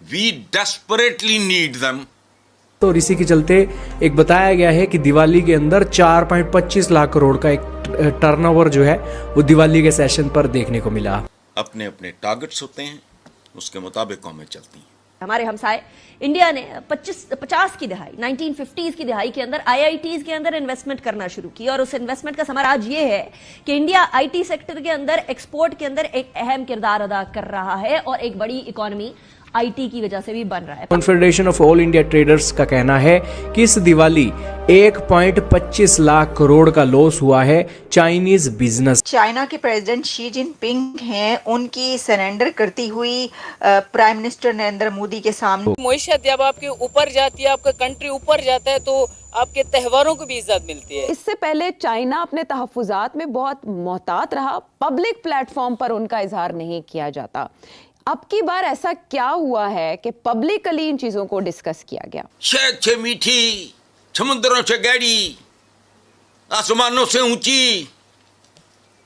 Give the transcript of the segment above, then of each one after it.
We desperately need them. तो इसी के चलते एक बताया गया है कि दिवाली के अंदर 4.25 लाख करोड़ का एक टर्नओवर जो है वो दिवाली के सेशन पर देखने को मिला। अपने अपने टारगेट्स होते हैं, उसके मुताबिक कौमें चलती हैं। हमारे हमसाए इंडिया ने 50 की दहाई 1950s की दहाई के अंदर आईआईटीज के अंदर इन्वेस्टमेंट करना शुरू की और उस इन्वेस्टमेंट का समर आज ये है कि इंडिया आईटी सेक्टर के अंदर एक्सपोर्ट के अंदर एक अहम किरदार अदा कर रहा है और एक बड़ी इकोनॉमी आईटी की वजह से भी बन रहा है। Confederation of all India traders का कहना है कि इस दिवाली 1.25 लाख करोड़ का लॉस हुआ है चाइनीज बिजनेस। चाइना के प्रेसिडेंट शी जिनपिंग हैं, उनकी सरेंडर करती हुई प्राइम मिनिस्टर नरेंद्र मोदी के सामने मईशत जब आपके ऊपर जाती है, आपका कंट्री ऊपर जाता है तो आपके त्योहारों को भी इज्जत मिलती है। इससे पहले चाइना अपने तहफुजात में बहुत मोहतात रहा, पब्लिक प्लेटफॉर्म पर उनका इजहार नहीं किया जाता। अब की बार ऐसा क्या हुआ है कि पब्लिकली इन चीजों को डिस्कस किया गया? शहद से मीठी, समुद्रों से गहरी, आसमानों से ऊंची,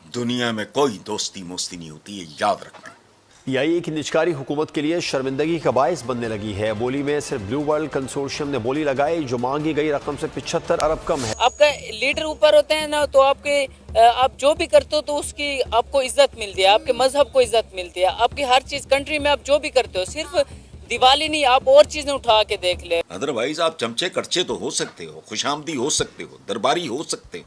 दुनिया में कोई दोस्ती मोस्ती नहीं होती है, याद रखना। पीआईए की निजकारी हुकूमत के लिए शर्मिंदगी का बायस बनने लगी है। बोली में सिर्फ ब्लू वर्ल्ड कंसोर्शियम ने बोली लगाई, जो मांगी गई रकम से 75 अरब कम है। आपका लीडर ऊपर होते हैं ना, तो आप जो भी करते हो तो उसकी आपको इज्जत मिलती है, आपके मजहब को इज्जत मिलती है, आपकी हर चीज कंट्री में आप जो भी करते हो, सिर्फ दिवाली नहीं आप और चीजें उठा के देख ले। अदरवाइज आप चमचे कड़चे तो हो सकते हो, खुशामदी हो सकते हो, दरबारी हो सकते हो,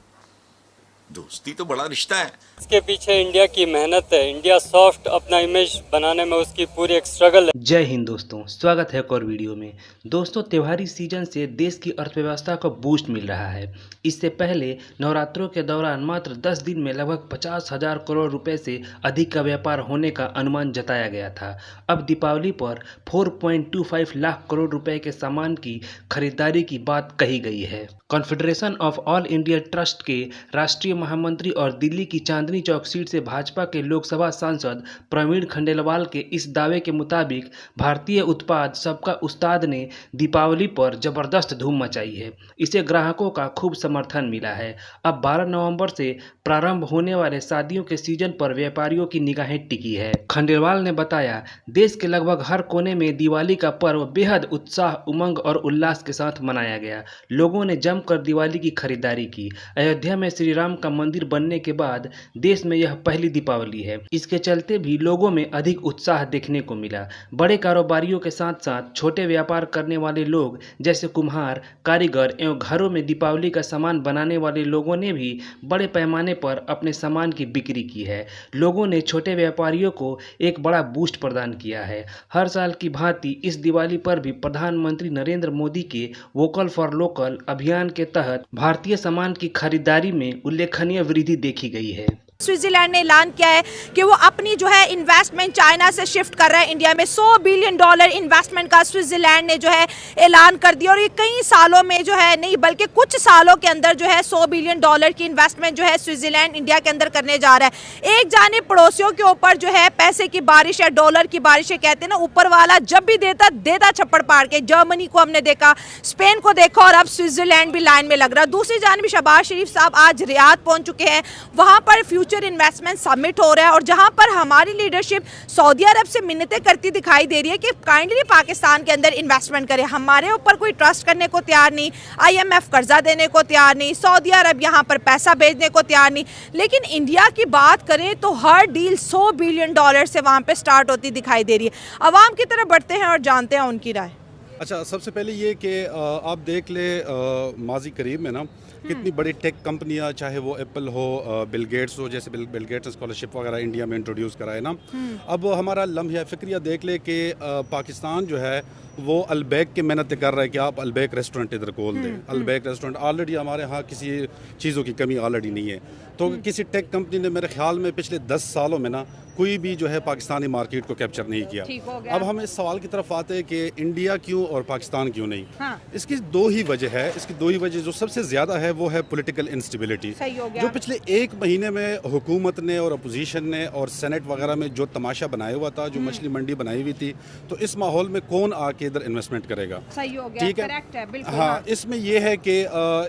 दोस्ती तो बड़ा रिश्ता है। इसके पीछे इंडिया की मेहनत है। इंडिया सॉफ्ट अपना इमेज बनाने में उसकी पूरी एक स्ट्रगल है। जय हिंद दोस्तों, स्वागत है एक और वीडियो में। दोस्तों, त्योहारी सीजन से देश की अर्थव्यवस्था को बूस्ट मिल रहा है। इससे पहले नवरात्रों के दौरान मात्र 10 दिन में लगभग 50,000 करोड़ रुपए से अधिक का व्यापार होने का अनुमान जताया गया था। अब दीपावली पर 4.25 लाख करोड़ रुपए के सामान की खरीदारी की बात कही गई है। Confederation of all India trust के राष्ट्रीय महामंत्री और दिल्ली की चांदनी चौक सीट से भाजपा के लोकसभा सांसद प्रवीण खंडेलवाल के इस दावे के मुताबिक भारतीय उत्पाद सबका उस्ताद ने दीपावली पर जबरदस्त धूम मचाई है। इसे ग्राहकों का खूब समर्थन मिला है। अब 12 नवंबर से प्रारंभ होने वाले शादियों के सीजन पर व्यापारियों की निगाहें टिकी है। खंडेलवाल ने बताया, देश के लगभग हर कोने में दिवाली का पर्व बेहद उत्साह, उमंग और उल्लास के साथ मनाया गया। लोगों ने जमकर दिवाली की खरीदारी की। अयोध्या में श्री राम का मंदिर बनने के बाद देश में यह पहली दीपावली है। इसके चलते भी लोगों में अधिक उत्साह देखने को मिला। बड़े कारोबारियों के साथ साथ छोटे व्यापार करने वाले लोग जैसे कुम्हार, कारीगर एवं घरों में दीपावली का सामान बनाने वाले लोगों ने भी बड़े पैमाने पर अपने सामान की बिक्री की है। लोगों ने छोटे व्यापारियों को एक बड़ा बूस्ट प्रदान किया है। हर साल की भांति इस दिवाली पर भी प्रधानमंत्री नरेंद्र मोदी के वोकल फॉर लोकल अभियान के तहत भारतीय सामान की खरीदारी में उल्लेखनीय वृद्धि देखी गई है। स्विट्जरलैंड ने ऐलान किया है कि वो अपनी जो है इन्वेस्टमेंट चाइना से शिफ्ट कर रहा है इंडिया में। $100 बिलियन इन्वेस्टमेंट का स्विट्जरलैंड ने जो है ऐलान कर दिया और ये कई सालों में जो है नहीं बल्कि कुछ सालों के अंदर जो है $100 बिलियन की इन्वेस्टमेंट जो है स्विट्जरलैंड इंडिया के अंदर करने जा रहा है। एक जाने पड़ोसियों के ऊपर जो है पैसे की बारिश या डॉलर की बारिश कहते हैं ना, ऊपर वाला जब भी देता छप्पड़ पाड़ के। जर्मनी को हमने देखा, स्पेन को देखा और अब स्विट्जरलैंड भी लाइन में लग रहा है। दूसरी जानिब शहबाज शरीफ साहब आज रियाद पहुंच चुके हैं। वहां पर फ्यूचर इन्वेस्टमेंट समिट हो रहा है और जहां पर हमारी लीडरशिप सऊदी अरब से मिन्नतें करती दिखाई दे रही है कि काइंडली पाकिस्तान के अंदर इन्वेस्टमेंट करे। हमारे ऊपर कोई ट्रस्ट करने को तैयार नहीं, IMF कर्जा देने को तैयार नहीं, सऊदी अरब यहां पर पैसा भेजने को तैयार नहीं। लेकिन इंडिया की बात करें तो हर डील $100 बिलियन से वहां पे स्टार्ट होती दिखाई दे रही है। अवाम की तरफ बढ़ते हैं और जानते हैं उनकी राय। अच्छा, सबसे पहले ये कि आप देख ले माजी करीब में ना कितनी बड़ी टेक कंपनियां, चाहे वो एप्पल हो, बिल गेट्स हो, जैसे बिल गेट्स ने स्कॉलरशिप वगैरह इंडिया में इंट्रोड्यूस कराए ना। अब हमारा लम्हा फ़िक्रिया देख ले कि पाकिस्तान जो है वो अलबैक की मेहनत कर रहा है कि आप अलबैक रेस्टोरेंट इधर खोल दें। अलबैक रेस्टोरेंट ऑलरेडी हमारे यहाँ किसी चीज़ों की कमी ऑलरेडी नहीं है। तो किसी टेक कंपनी ने मेरे ख्याल में पिछले 10 सालों में ना कोई भी जो है पाकिस्तानी मार्केट को कैप्चर नहीं किया। अब हम इस सवाल की तरफ आते हैं कि इंडिया क्यों और पाकिस्तान क्यों नहीं। इसकी दो ही वजह है। इसकी दो ही वजह जो सबसे ज़्यादा है वो है पॉलिटिकल इंस्टेबिलिटी। जो पिछले 1 महीने में हुकूमत ने और अपोजिशन ने और सेनेट वगैरह में जो तमाशा बनाया हुआ था, जो मछली मंडी बनाई हुई थी, तो इस माहौल में कौन आके इधर इन्वेस्टमेंट करेगा। सही हो गया, ठीक है, करेक्ट है, बिल्कुल। हाँ, इसमें ये है कि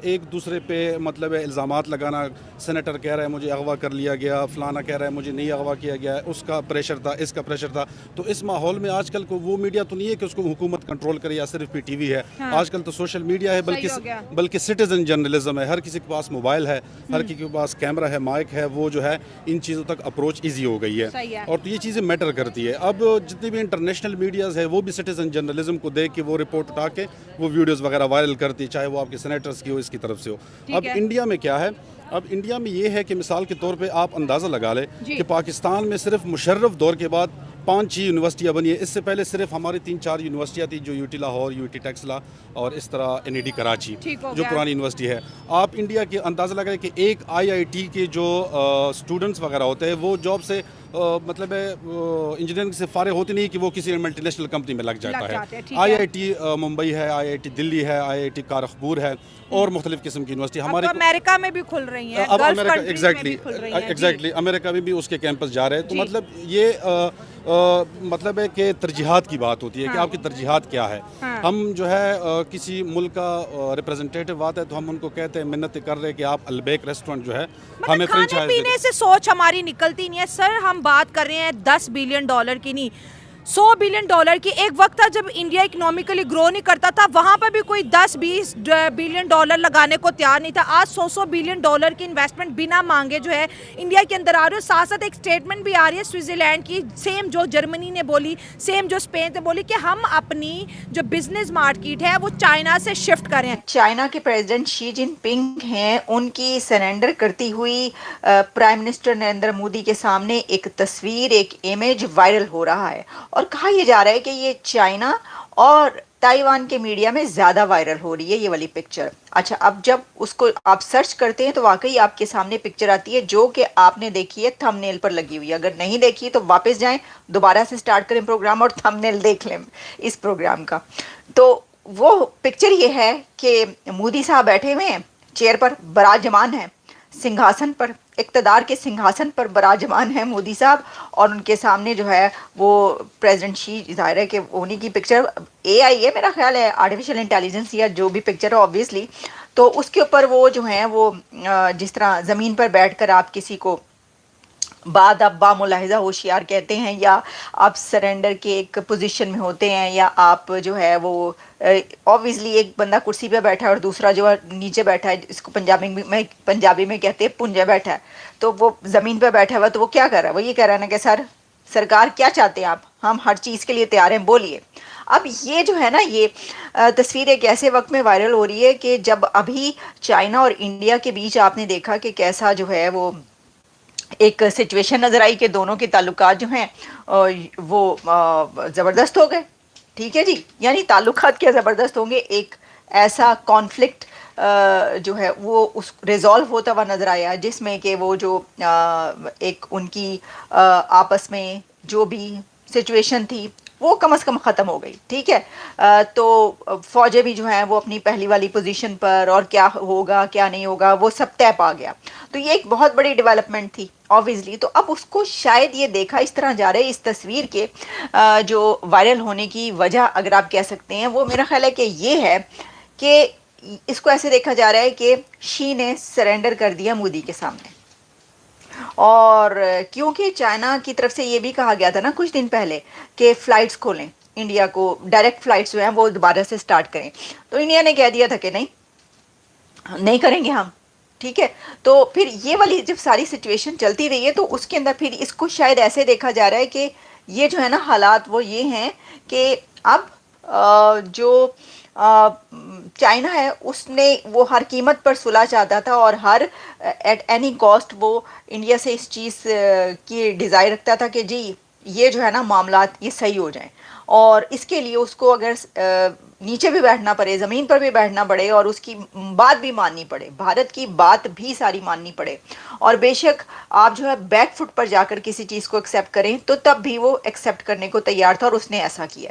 एक दूसरे पे मतलब इल्ज़ामात लगाना, सेनेटर कह रहा है मुझे अगवा कर लिया गया, फलाना कह रहा है मुझे नहीं अगवा किया गया, उसका प्रेशर था, इसका प्रेशर था। तो इस माहौल में आजकल को वो मीडिया तो नहीं है कि उसको हुकूमत कंट्रोल करे या सिर्फ PTV है। हाँ। आजकल तो सोशल मीडिया है, बल्कि सिटीजन जर्नलिज्म है। हर किसी के पास मोबाइल है, हर किसी के पास कैमरा है, माइक है, वो जो है इन चीज़ों तक अप्रोच ईजी हो गई है। और तो ये चीज़ें मैटर करती है। अब जितनी भी इंटरनेशनल मीडियाज़ है वो भी सिटीजन जर्नलिज्म को देख के वो रिपोर्ट उठा के वो वीडियोज़ वगैरह वायरल करती है, चाहे वो आपके सेनेटर्स की हो, इसकी तरफ से हो। अब इंडिया में क्या है, अब इंडिया में ये है कि मिसाल के तौर पे आप अंदाज़ा लगा लें कि पाकिस्तान में सिर्फ मुशर्रफ दौर के बाद 5-6 यूनिवर्सिटियाँ बनी है। इससे पहले सिर्फ हमारी 3-4 यूनिवर्सिटियाँ थी, जो UT लाहौर, UT टेक्सला और इस तरह NED कराची, जो पुरानी यूनिवर्सिटी है। आप इंडिया के अंदाज़ा लगाएं कि एक IIT के जो स्टूडेंट्स वगैरह होते हैं वो जॉब से मतलब इंजीनियरिंग से फारिग होती नहीं कि वो किसी मल्टीनेशनल कंपनी में लग जाता है। IIT मुंबई है, IIT दिल्ली है, IIT कानपुर है और मुख्तलिफ किस्म की यूनिवर्सिटी हमारे अमेरिका में भी खुल रही हैं, अब अमेरिका एग्जैक्टली अमेरिका में भी उसके कैंपस जा रहे हैं। तो मतलब ये मतलब है कि तरजीहात की बात होती है कि आपकी तरजीहात क्या है। हम जो है किसी मुल्क का रिप्रेजेंटेटिव आता है तो हम उनको कहते हैं, मिन्नत कर रहे हैं कि आप अलबेक रेस्टोरेंट जो है हमें फ्रेंचाइज पीने से सोच हमारी निकलती नहीं है सर। हम बात कर रहे हैं $10 बिलियन की नहीं, $100 बिलियन की। एक वक्त था जब इंडिया इकोनॉमिकली ग्रो नहीं करता था, वहां पर भी कोई 10-20 बिलियन डॉलर लगाने को तैयार नहीं था। आज $100 बिलियन की इन्वेस्टमेंट बिना मांगे जो है इंडिया के अंदर आ रही है। साथ साथ एक स्टेटमेंट भी आ रही है स्विट्जरलैंड की, सेम जो जर्मनी ने बोली, सेम जो स्पेन ने बोली, कि हम अपनी जो बिजनेस मार्केट है वो चाइना से शिफ्ट करें। चाइना के प्रेसिडेंट शी जिनपिंग हैं, उनकी सरेंडर करती हुई प्राइम मिनिस्टर नरेंद्र मोदी के सामने एक तस्वीर, एक इमेज वायरल हो रहा है और कहा यह जा रहा है कि ये चाइना और ताइवान के मीडिया में ज़्यादा वायरल हो रही है ये वाली पिक्चर। अच्छा, अब जब उसको आप सर्च करते हैं तो वाकई आपके सामने पिक्चर आती है जो कि आपने देखी है, थंबनेल पर लगी हुई है। अगर नहीं देखी तो वापस जाएं, दोबारा से स्टार्ट करें प्रोग्राम और थंबनेल देख लें इस प्रोग्राम का। तो वो पिक्चर ये है कि मोदी साहब बैठे हुए हैं चेयर पर, बराजमान है सिंहासन पर, इक़्तिदार के सिंहासन पर बराजमान है मोदी साहब, और उनके सामने जो है वो प्रेसिडेंट शी, ज़ाहिर है कि उन्हीं की पिक्चर AI है, मेरा ख्याल है आर्टिफिशियल इंटेलिजेंस या जो भी पिक्चर है ऑब्वियसली। तो उसके ऊपर वो जो है वो जिस तरह ज़मीन पर बैठकर आप किसी को बामुलाहिज़ा होशियार कहते हैं, या आप सरेंडर के एक पोजीशन में होते हैं, या आप जो है वो ऑब्वियसली एक बंदा कुर्सी पे बैठा है और दूसरा जो है नीचे बैठा है, इसको पंजाबी में कहते हैं पुंजा बैठा है। तो वो ज़मीन पे बैठा हुआ, तो वो क्या कर रहा है, वो ये कह रहा है ना कि सरकार क्या चाहते हैं आप, हम हर चीज़ के लिए तैयार हैं, बोलिए। अब ये जो है ना, ये तस्वीर एक ऐसे वक्त में वायरल हो रही है कि जब अभी चाइना और इंडिया के बीच आपने देखा कि कैसा जो है वो एक सिचुएशन नज़र आई कि दोनों के ताल्लुकात जो हैं वो ज़बरदस्त हो गए। ठीक है जी, यानी ताल्लुकात क्या ज़बरदस्त होंगे, एक ऐसा कॉन्फ्लिक्ट जो है वो उस रिजॉल्व होता हुआ नज़र आया जिसमें कि वो जो एक उनकी आपस में जो भी सिचुएशन थी वो कम से कम ख़त्म हो गई। ठीक है, तो फ़ौजें भी जो हैं वो अपनी पहली वाली पोजीशन पर, और क्या होगा क्या नहीं होगा वो सब तय पा गया। तो ये एक बहुत बड़ी डेवलपमेंट थी ऑब्वियसली। तो अब उसको शायद ये देखा इस तरह जा रहे हैं, इस तस्वीर के जो वायरल होने की वजह अगर आप कह सकते हैं, वो मेरा ख्याल है कि ये है कि इसको ऐसे देखा जा रहा है कि शी ने सरेंडर कर दिया मोदी के सामने। और क्योंकि चाइना की तरफ से ये भी कहा गया था ना कुछ दिन पहले कि फ़्लाइट्स खोलें इंडिया को, डायरेक्ट फ़्लाइट्स जो हैं वो दोबारा से स्टार्ट करें, तो इंडिया ने कह दिया था कि नहीं करेंगे हम। ठीक है, तो फिर ये वाली जब सारी सिचुएशन चलती रही है तो उसके अंदर फिर इसको शायद ऐसे देखा जा रहा है कि ये जो है ना हालात वो ये हैं कि अब जो चाइना है उसने वो हर कीमत पर सुलह चाहता था और हर एट एनी कॉस्ट वो इंडिया से इस चीज़ की डिज़ायर रखता था कि जी ये जो है ना मामलात ये सही हो जाएं, और इसके लिए उसको अगर नीचे भी बैठना पड़े, ज़मीन पर भी बैठना पड़े और उसकी बात भी माननी पड़े, भारत की बात भी सारी माननी पड़े, और बेशक आप जो है बैक फुट पर जाकर किसी चीज़ को एक्सेप्ट करें तो तब भी वो एक्सेप्ट करने को तैयार था, और उसने ऐसा किया है।